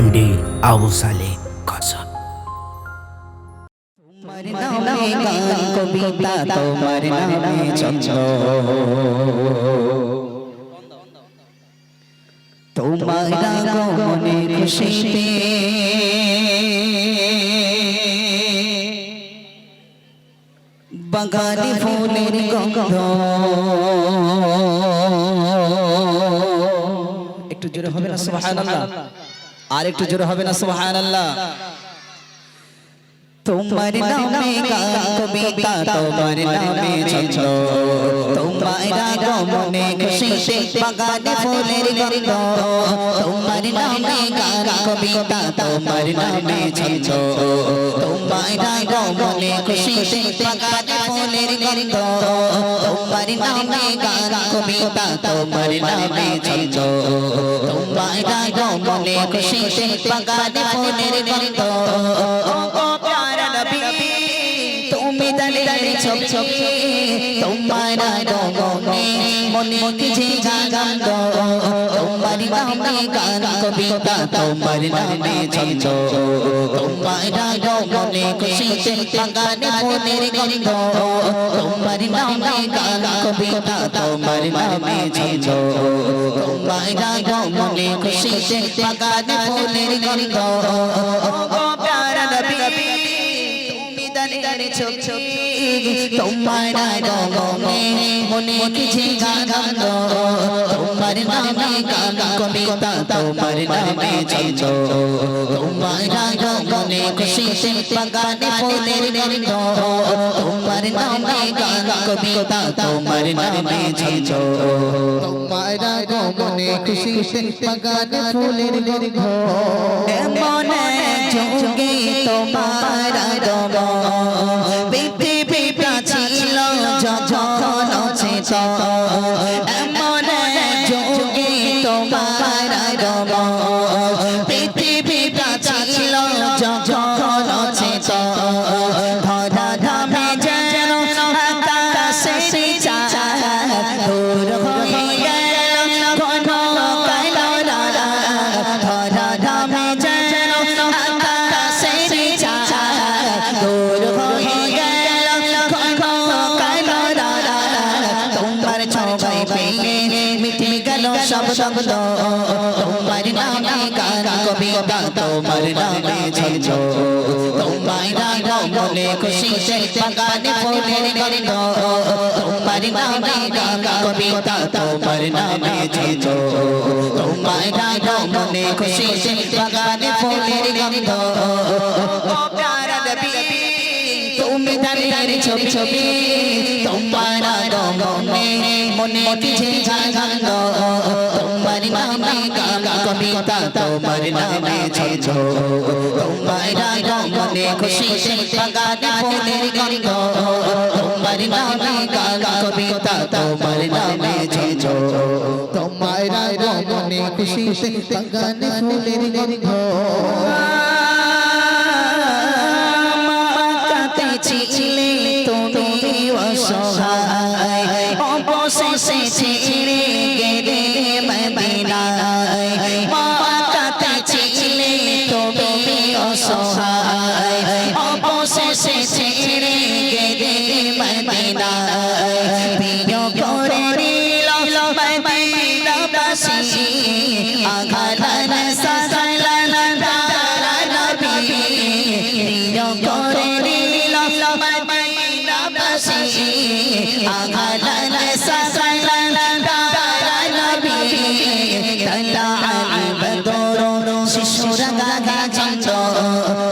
MD Abu Saleh কাসম। তোমার নামে গান কবিতা, তোমার নামে ছন্দ, তোমার আগমনে খুশিতে বাগানে ফুলের গন্ধ। একটু জোরে হবে না সুবহানাল্লাহ? আর একটু জোরে হবে না সুবহানাল্লাহ? তোমার নামে গান কবিতা, তোমার নামে ছন্দ, তোমার আগমনে খুশিতে বাগানে ফুলের গন্ধ। তোমার নামে গান কবিতা, তোমার নামে ছন্দ, তোমার আগমনে খুশিতে বাগানে ফুলের গন্ধ। তোমার নামে গান কবিতা, তোমার নামে ছন্দ, তোমার আগমনে খুশিতে বাগানে ফুলের গন্ধ। তুমি দাঁড়িয়ে ছপ ছপে, তোমার আগমনে মনে কিছু জাগান্দ। তোমার নামে গান কবিতা, তোমার নামে ছন্দ, তোমার আগমনে খুশিতে বাগানে ফুলের গন্ধ। তোমার নামে গান কবিতা, তোমার নামে ছন্দ, তোমার আগমনে খুশিতে বাগানে ফুলের গন্ধ। প্যারা নবী তোমার আগমনে মনে কিছু জাগান্দ। তোমার নামে গান কবিতা, তোমার নামে ছন্দ, তোমার আগমনে খুশিতে বাগানে ফুলের গন্ধ। তোমার নামে গান কবিতা, তোমার নামে ছন্দ, তোমার আগমনে খুশিতে বাগানে ফুলের গন্ধ। এমন যুগে তোমার আগমন পৃথিবীটা ছিল যখন চেতন। এমন যুগে তোমার আগমন পৃথিবীটা ছিল যখন চেতন। ধরা ধামে যেন আকাশে চাঁদ দূর হয়ে গেল ঘন কালো রাত। ধরা ধামে যেন আকাশে চাঁদ দূর হয়ে গেল ঘন কালো রাত। তোমার ছবি পেয়ে মিটে গেল সব শব্দ। তোমার নামে গান কবিতা, তোমার নামে ছন্দ, তোমার আগমনে খুশিতে বাগানে ফুলের গন্ধ। তোমার নামে গান কবিতা, তোমার নামে ছন্দ, তোমার আগমনে খুশিতে বাগানে ফুলের গন্ধ। প্যারা নবী তুমি দাঁড়িয়ে ছবি ছবি, তোমার আগমনে মনে কিছু জাগান্দ। তোমার নামে গান কবিতা, তোমার নামে ছন্দ, তোমার আগমনে খুশিতে বাগানে ফুলের গন্ধ। তোমার নামে গান কবিতা, তোমার নামে ছন্দ, তোমার আগমনে খুশিতে বাগানে ফুলের গন্ধ। ছিলে তুমি অসহায়, অবশেষে ছেড়ে গেলে মদিনায়। মা কাছে ছিলে তুমি অসহায়, অবশেষে ছেড়ে গেলে মদিনায়। প্রিয় করে নিল মদিনাবাসী, আঘাত সাজালেন তারা নবী। প্রিয় করে মদিনাবাসী, আঘাত সাজালেন তারা নবী। তালাল বদর শিশুরা গাগা ছন্দ,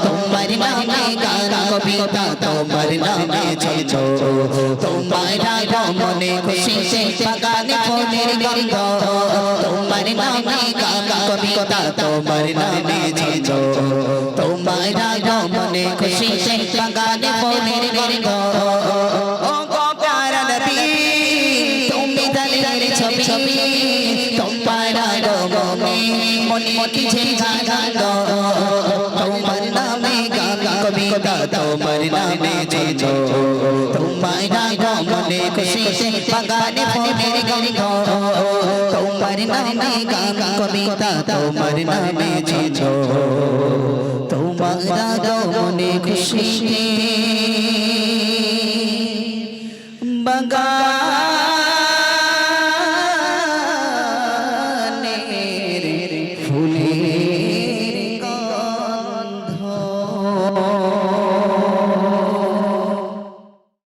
তোমার নামে গান কবিতা, তোমার নামে ছন্দ, তোমার আগমনে খুশিতে বাগানে ফুলের গন্ধ। তোমার নামে গান কবিতা, তোমার নামে ছন্দ, তোমার আগমনে খুশিতে বাগানে ফুলের গন্ধ। প্যারা নবী তুমি দাঁড়িয়ে ছবি ছবি, তোমার আগমনে মনে কিছু জাগান্দ। তোমার নামে গান কবিতা, তোমার নামে ছন্দ, তোমার আগমনে খুশিতে বাগানে ফুলের গন্ধ। তোমার নামে গান কবিতা তোমার নামে ছিল তোমার আগমনে খুশিতে বাগান